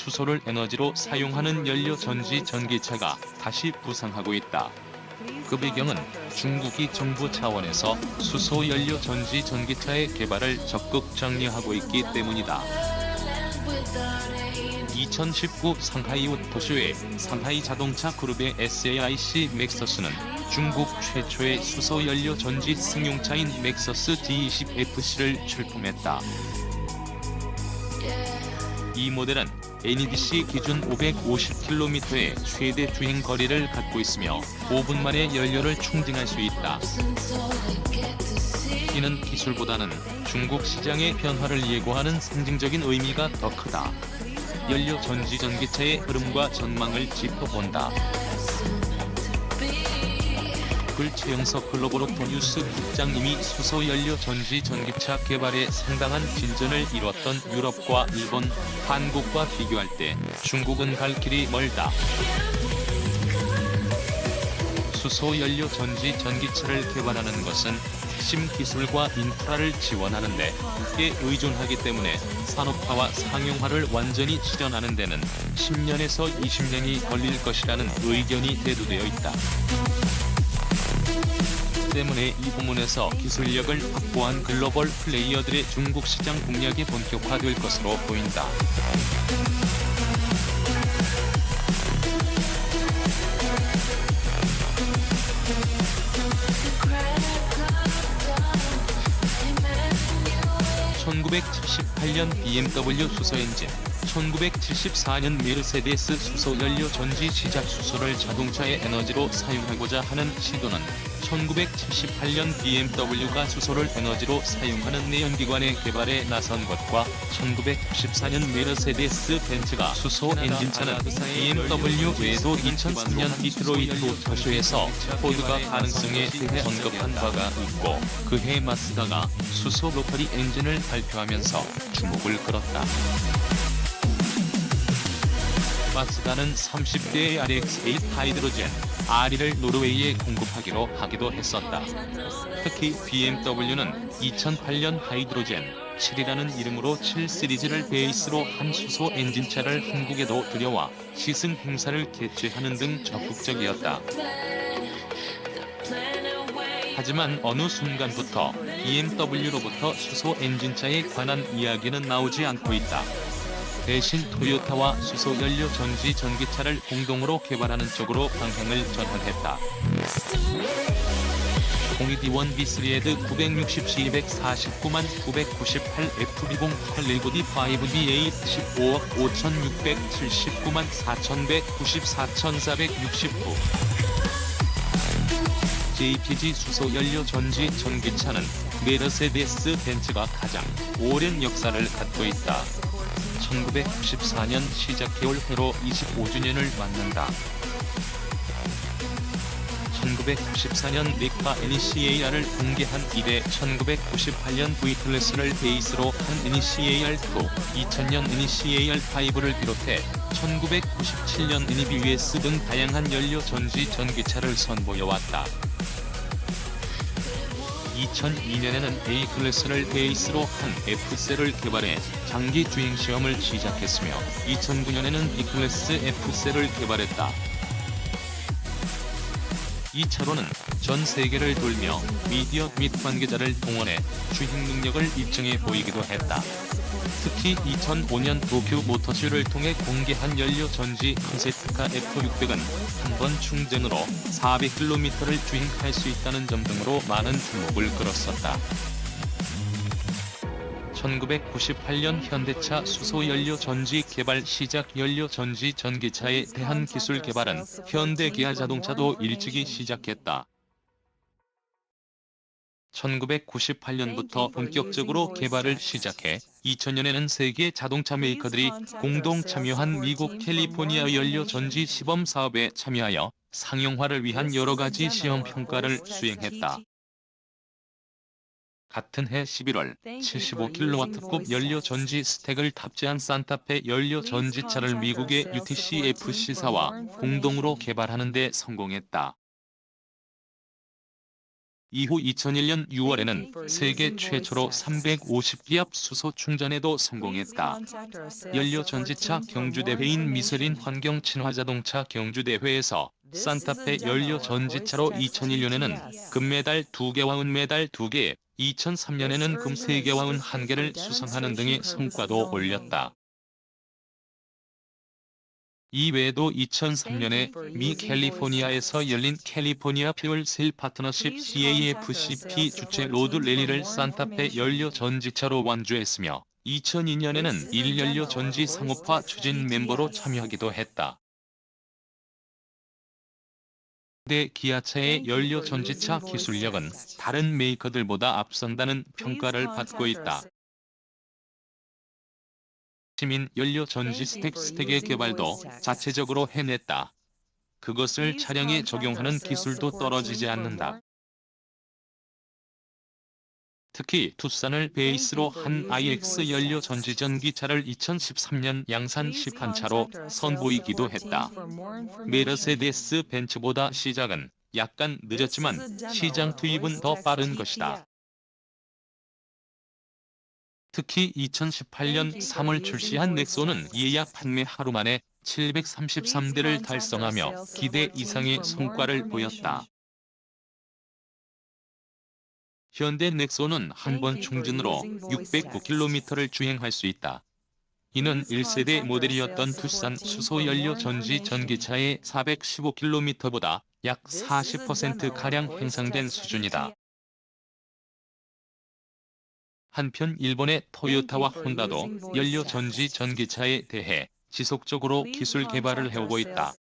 수소를 에너지로 사용하는 연료 전지 전기차가 다시 부상하고 있다. 그 배경은 중국이 정부 차원에서 수소 연료 전지 전기차의 개발을 적극 장려하고 있기 때문이다. 2019 상하이 오토쇼의 상하이 자동차 그룹의 SAIC 맥서스는 중국 최초의 수소 연료 전지 승용차인 맥서스 D20FC를 출품했다. 이 모델은 NEDC 기준 550km의 최대 주행 거리를 갖고 있으며 5분 만에 연료를 충전할 수 있다. 이는 기술보다는 중국 시장의 변화를 예고하는 상징적인 의미가 더 크다. 연료 전지 전기차의 흐름과 전망을 짚어본다. 글 최영석 글로벌 오토뉴스 국장님이 수소 연료 전지 전기차 개발에 상당한 진전을 이뤘던 유럽과 일본, 한국과 비교할 때 중국은 갈 길이 멀다. 수소 연료 전지 전기차를 개발하는 것은 핵심 기술과 인프라를 지원하는 데 크게 의존하기 때문에 산업화와 상용화를 완전히 실현하는 데는 10년에서 20년이 걸릴 것이라는 의견이 대두되어 있다. 때문에 이 부문에서 기술력을 확보한 글로벌 플레이어들의 중국 시장 공략이 본격화될 것으로 보인다. (1978년) BMW 수소 엔진, 1974년 메르세데스 수소 연료 전지 시작 수소를 자동차의 에너지로 사용하고자 하는 시도는 1978년 BMW가 수소를 에너지로 사용하는 내연기관의 개발에 나선 것과 1994년 메르세데스 벤츠가 수소 엔진차는 BMW 외에도 2003년 디트로이트 오토쇼에서 포드가 가능성에 대해 언급한 바가 있고 그해 마츠다가 수소 로터리 엔진을 발표하면서 주목을 끌었다. 마츠다는 30대의 RX-8 하이드로젠 RE를 노르웨이에 공급하기로 하기도 했었다. 특히 BMW는 2008년 하이드로젠 7이라는 이름으로 7 시리즈를 베이스로 한 수소 엔진차를 한국에도 들여와 시승 행사를 개최하는 등 적극적이었다. 하지만 어느 순간부터 BMW로부터 수소 엔진차에 관한 이야기는 나오지 않고 있다. 대신 토요타와 수소 연료 전지 전기차를 공동으로 개발하는 쪽으로 방향을 전환했다. 02D1B3에드 960C 249만 998 F208 8D5BA 15억 5679만 4194 1469 JPG 수소 연료 전지 전기차는 메르세데스 벤츠가 가장 오랜 역사를 갖고 있다. 1994년 시작 개월 회로 25주년을 맞는다. 1994년 닉카 NECAR을 공개한 이래 1998년 V-클래스를 베이스로 한 NECAR2, 2000년 NECAR5를 비롯해 1997년 NEBUS 등 다양한 연료 전지 전기차를 선보여왔다. 2002년에는 A-클래스를 베이스로 한 F셀을 개발해 장기 주행 시험을 시작했으며 2009년에는 B-클래스 F셀을 개발했다. 이 차로는 전 세계를 돌며 미디어 및 관계자를 동원해 주행 능력을 입증해 보이기도 했다. 특히 2005년 도쿄 모터쇼를 통해 공개한 연료 전지 컨셉카 F600은 한 번 충전으로 400km를 주행할 수 있다는 점 등으로 많은 주목을 끌었었다. 1998년 현대차 수소 연료 전지 개발 시작. 연료 전지 전기차에 대한 기술 개발은 현대 기아 자동차도 일찍이 시작했다. 1998년부터 본격적으로 개발을 시작해 2000년에는 세계 자동차 메이커들이 공동 참여한 미국 캘리포니아 연료 전지 시범 사업에 참여하여 상용화를 위한 여러 가지 시험 평가를 수행했다. 같은 해 11월 75kW급 연료 전지 스택을 탑재한 산타페 연료 전지차를 미국의 UTC-FC사와 공동으로 개발하는 데 성공했다. 이후 2001년 6월에는 세계 최초로 350기압 수소 충전에도 성공했다. 연료 전지차 경주대회인 미쉐린 환경 친화자동차 경주대회에서 산타페 연료 전지차로 2001년에는 금메달 2개와 은메달 2개, 2003년에는 금 3개와 은 1개를 수상하는 등의 성과도 올렸다. 이외에도 2003년에 미 캘리포니아에서 열린 캘리포니아 퓨얼 셀 파트너십 CAFCP 주최 로드 랠리를 산타페 연료 전지차로 완주했으며 2002년에는 1연료 전지 상업화 추진 멤버로 참여하기도 했다. 현대 기아차의 연료 전지차 기술력은 다른 메이커들보다 앞선다는 평가를 받고 있다. 시민 연료 전지 스택의 개발도 자체적으로 해냈다. 그것을 차량에 적용하는 기술도 떨어지지 않는다. 특히 투싼을 베이스로 한 iX 연료 전지 전기차를 2013년 양산 시판차로 선보이기도 했다. 메르세데스 벤츠보다 시작은 약간 늦었지만 시장 투입은 더 빠른 것이다. 특히 2018년 3월 출시한 넥소는 예약 판매 하루 만에 733대를 달성하며 기대 이상의 성과를 보였다. 현대 넥소는 한 번 충전으로 609km를 주행할 수 있다. 이는 1세대 모델이었던 투싼 수소연료 전지 전기차의 415km보다 약 40%가량 향상된 수준이다. 한편 일본의 토요타와 혼다도 연료 전지 전기차에 대해 지속적으로 기술 개발을 해오고 있다.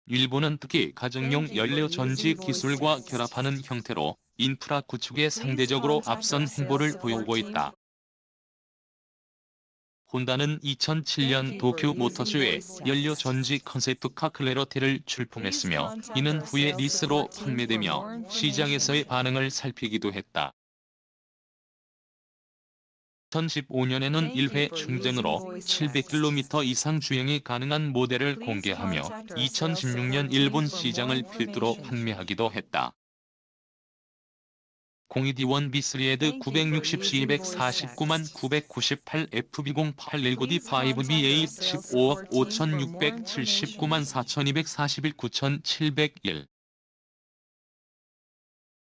일본은 특히 가정용 연료 전지 기술과 결합하는 형태로 인프라 구축에 상대적으로 앞선 행보를 보여오고 있다. 혼다는 2007년 도쿄 모터쇼에 연료 전지 컨셉트카 클래러티를 출품했으며 이는 후에 리스로 판매되며 시장에서의 반응을 살피기도 했다. 2015년에는 1회 충전으로 700km 이상 주행이 가능한 모델을 공개하며 2016년 일본 시장을 필두로 판매하기도 했다. 02D1B3에드 960C249만 998 FB0819D5BA 15억 5679만 4241 9701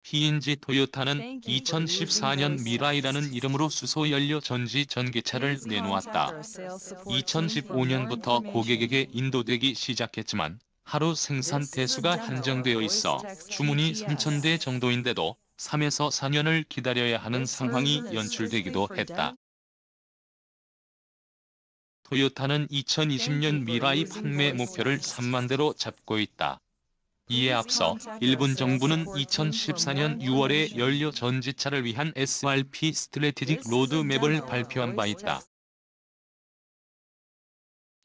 PNG 토요타는 2014년 미라이라는 이름으로 수소연료 전지 전기차를 내놓았다. 2015년부터 고객에게 인도되기 시작했지만 하루 생산 대수가 한정되어 있어 주문이 3,000대 정도인데도 3에서 4년을 기다려야 하는 상황이 연출되기도 했다. 토요타는 2020년 미라이 판매 목표를 3만 대로 잡고 있다. 이에 앞서 일본 정부는 2014년 6월에 연료 전지차를 위한 SRP 스트래티직 로드맵을 발표한 바 있다.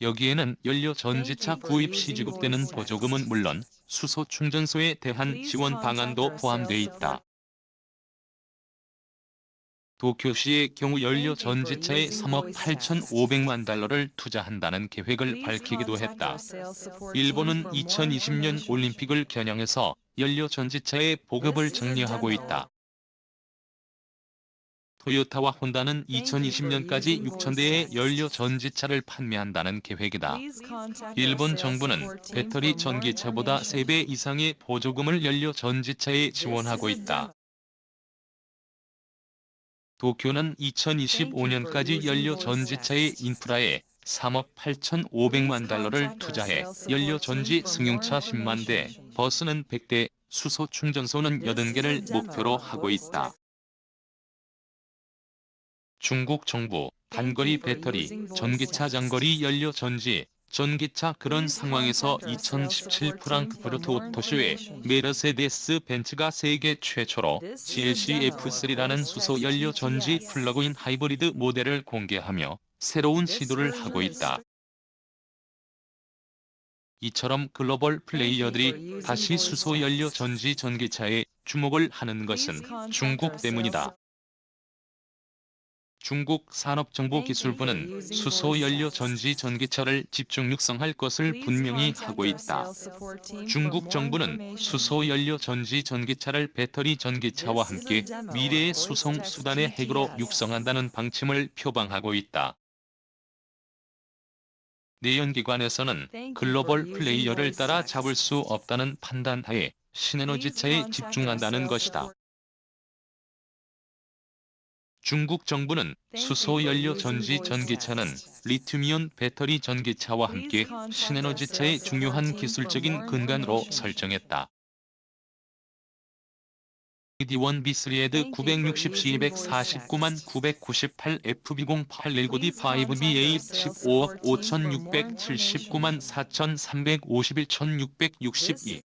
여기에는 연료 전지차 구입 시 지급되는 보조금은 물론 수소 충전소에 대한 지원 방안도 포함돼 있다. 도쿄시의 경우 연료 전지차에 3억 8,500만 달러를 투자한다는 계획을 밝히기도 했다. 일본은 2020년 올림픽을 겨냥해서 연료 전지차의 보급을 장려하고 있다. 토요타와 혼다는 2020년까지 6,000대의 연료 전지차를 판매한다는 계획이다. 일본 정부는 배터리 전기차보다 3배 이상의 보조금을 연료 전지차에 지원하고 있다. 도쿄는 2025년까지 연료 전지차의 인프라에 3억 8,500만 달러를 투자해 연료 전지 승용차 10만 대, 버스는 100대, 수소 충전소는 80개를 목표로 하고 있다. 중국 정부, 단거리 배터리, 전기차 장거리 연료 전지, 전기차 그런 상황에서 2017 프랑크푸르트 오토쇼에 메르세데스 벤츠가 세계 최초로 GLC-F3라는 수소 연료 전지 플러그인 하이브리드 모델을 공개하며 새로운 시도를 하고 있다. 이처럼 글로벌 플레이어들이 다시 수소 연료 전지 전기차에 주목을 하는 것은 중국 때문이다. 중국 산업정보기술부는 수소연료 전지 전기차를 집중 육성할 것을 분명히 하고 있다. 중국 정부는 수소연료 전지 전기차를 배터리 전기차와 함께 미래의 수송 수단의 핵으로 육성한다는 방침을 표방하고 있다. 내연기관에서는 글로벌 플레이어를 따라잡을 수 없다는 판단하에 신에너지차에 집중한다는 것이다. 중국 정부는 수소연료 전지 전기차는 리튬이온 배터리 전기차와 함께 신에너지차의 중요한 기술적인 근간으로 설정했다. D1B3에드 960C249만 998 FB0819D5BA 15억 5679만 4351 1662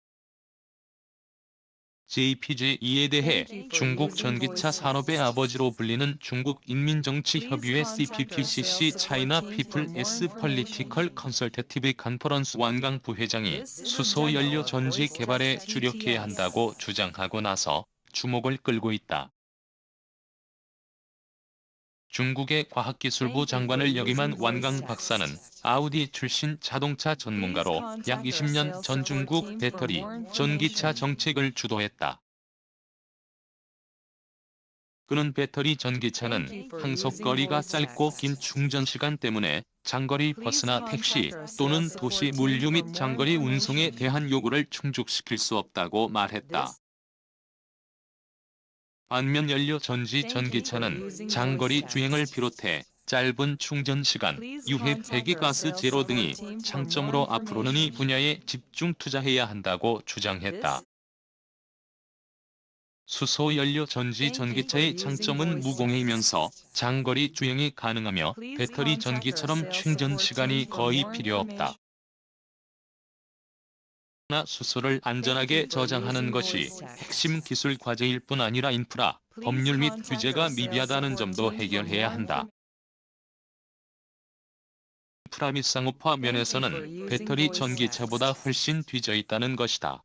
JPG2에 대해 중국 전기차 산업의 아버지로 불리는 중국 인민정치협의회 CPPCC 차이나 피플스 폴리티컬 컨설테티브 컨퍼런스 완강 부회장이 수소연료 전지 개발에 주력해야 한다고 주장하고 나서 주목을 끌고 있다. 중국의 과학기술부 장관을 역임한 완강 박사는 아우디 출신 자동차 전문가로 약 20년 전 중국 배터리, 전기차 정책을 주도했다. 그는 배터리 전기차는 항속거리가 짧고 긴 충전시간 때문에 장거리 버스나 택시 또는 도시 물류 및 장거리 운송에 대한 요구를 충족시킬 수 없다고 말했다. 반면 연료 전지 전기차는 장거리 주행을 비롯해 짧은 충전시간, 유해 배기가스 제로 등이 장점으로 앞으로는 이 분야에 집중 투자해야 한다고 주장했다. 수소연료 전지 전기차의 장점은 무공해이면서 장거리 주행이 가능하며 배터리 전기처럼 충전 시간이 거의 필요 없다. 그러나 수소를 안전하게 저장하는 것이 핵심 기술 과제일 뿐 아니라 인프라, 법률 및 규제가 미비하다는 점도 해결해야 한다. 인프라 및 상업화 면에서는 배터리 전기차보다 훨씬 뒤져 있다는 것이다.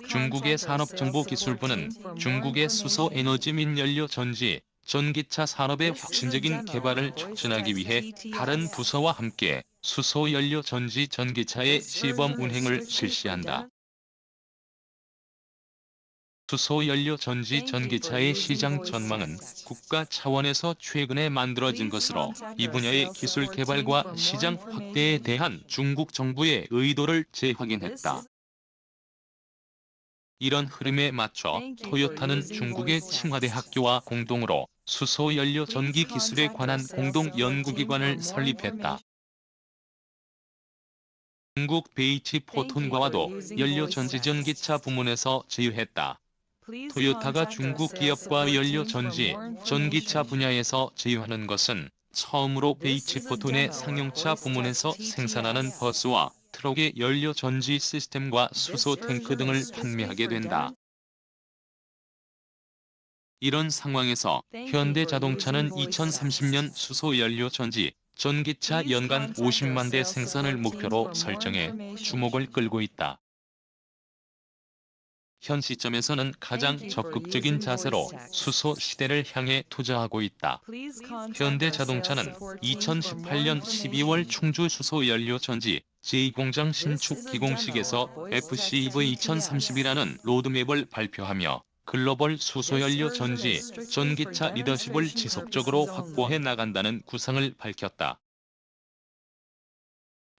중국의 산업정보기술부는 중국의 수소에너지 및 연료 전지, 전기차 산업의 혁신적인 개발을 촉진하기 위해 다른 부서와 함께 수소연료 전지 전기차의 시범 운행을 실시한다. 수소연료 전지 전기차의 시장 전망은 국가 차원에서 최근에 만들어진 것으로 이 분야의 기술 개발과 시장 확대에 대한 중국 정부의 의도를 재확인했다. 이런 흐름에 맞춰 토요타는 중국의 칭화대 학교와 공동으로 수소연료 전기 기술에 관한 공동 연구기관을 설립했다. 중국 베이치 포톤과도 연료 전지 전기차 부문에서 제휴했다. 토요타가 중국 기업과 연료 전지, 전기차 분야에서 제휴하는 것은 처음으로 베이치 포톤의 상용차 부문에서 생산하는 버스와 트럭의 연료 전지 시스템과 수소 탱크 등을 판매하게 된다. 이런 상황에서 현대자동차는 2030년 수소연료 전지, 전기차 연간 50만 대 생산을 목표로 설정해 주목을 끌고 있다. 현 시점에서는 가장 적극적인 자세로 수소 시대를 향해 투자하고 있다. 현대자동차는 2018년 12월 충주 수소연료 전지 제2공장 신축 기공식에서 FCEV2030이라는 로드맵을 발표하며 글로벌 수소연료 전지, 전기차 리더십을 지속적으로 확보해 나간다는 구상을 밝혔다.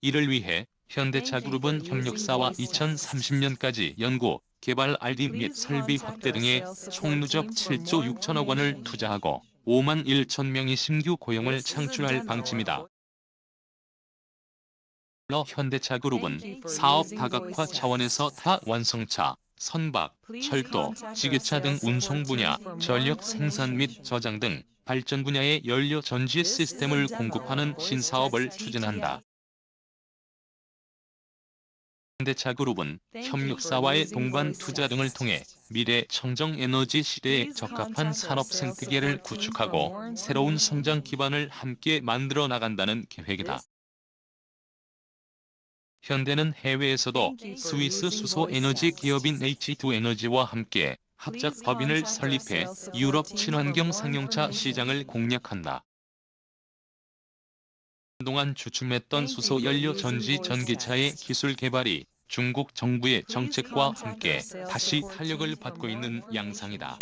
이를 위해 현대차그룹은 협력사와 2030년까지 연구, 개발 R&D 및 설비 확대 등에 총 누적 7조 6천억 원을 투자하고 5만 1천 명의 신규 고용을 창출할 방침이다. 물론 현대차그룹은 사업 다각화 차원에서 타 완성차, 선박, 철도, 지게차 등 운송 분야, 전력 생산 및 저장 등 발전 분야의 연료 전지 시스템을 공급하는 신사업을 추진한다. 현대차그룹은 협력사와의 동반 투자 등을 통해 미래 청정에너지 시대에 적합한 산업 생태계를 구축하고 새로운 성장 기반을 함께 만들어 나간다는 계획이다. 현대는 해외에서도 스위스 수소에너지 기업인 H2에너지와 함께 합작 법인을 설립해 유럽 친환경 상용차 시장을 공략한다. 한동안 주춤했던 수소연료 전지 전기차의 기술 개발이 중국 정부의 정책과 함께 다시 탄력을 받고 있는 양상이다.